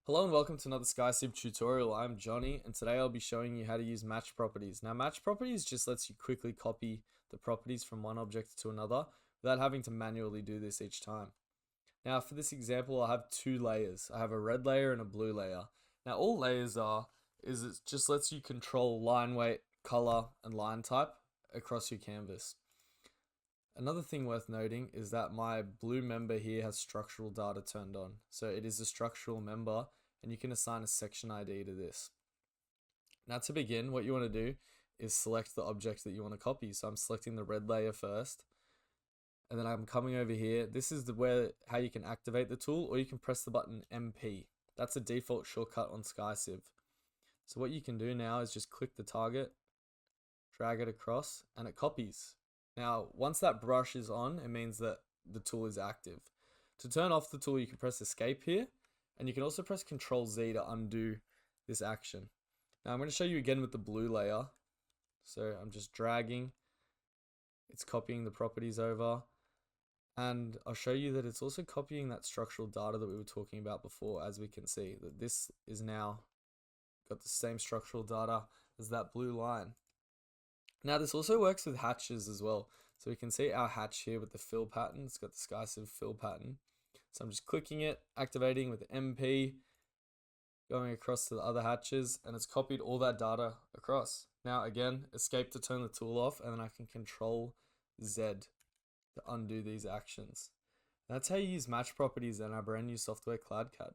Hello and welcome to another SkySib tutorial. I'm Johnny and today I'll be showing you how to use match properties. Now match properties just lets you quickly copy the properties from one object to another without having to manually do this each time. Now for this example I have two layers. I have a red layer and a blue layer. Now all layers is it just lets you control line weight, color and line type across your canvas. Another thing worth noting is that my blue member here has structural data turned on. So it is a structural member and you can assign a section ID to this. Now to begin, what you want to do is select the object that you want to copy. So I'm selecting the red layer first and then I'm coming over here. This is how you can activate the tool, or you can press the button MP. That's a default shortcut on SkySib. So what you can do now is just click the target, drag it across and it copies. Now, once that brush is on, it means that the tool is active. To turn off the tool, you can press escape here, and you can also press Ctrl Z to undo this action. Now, I'm going to show you again with the blue layer. So I'm just dragging, it's copying the properties over, and I'll show you that it's also copying that structural data that we were talking about before. As we can see, that this is now got the same structural data as that blue line. Now this also works with hatches as well. So we can see our hatch here with the fill pattern. It's got the SkySib fill pattern. So I'm just clicking it, activating with MP, going across to the other hatches, and it's copied all that data across. Now again, escape to turn the tool off, and then I can Control Z to undo these actions. That's how you use match properties in our brand new software CloudCAD.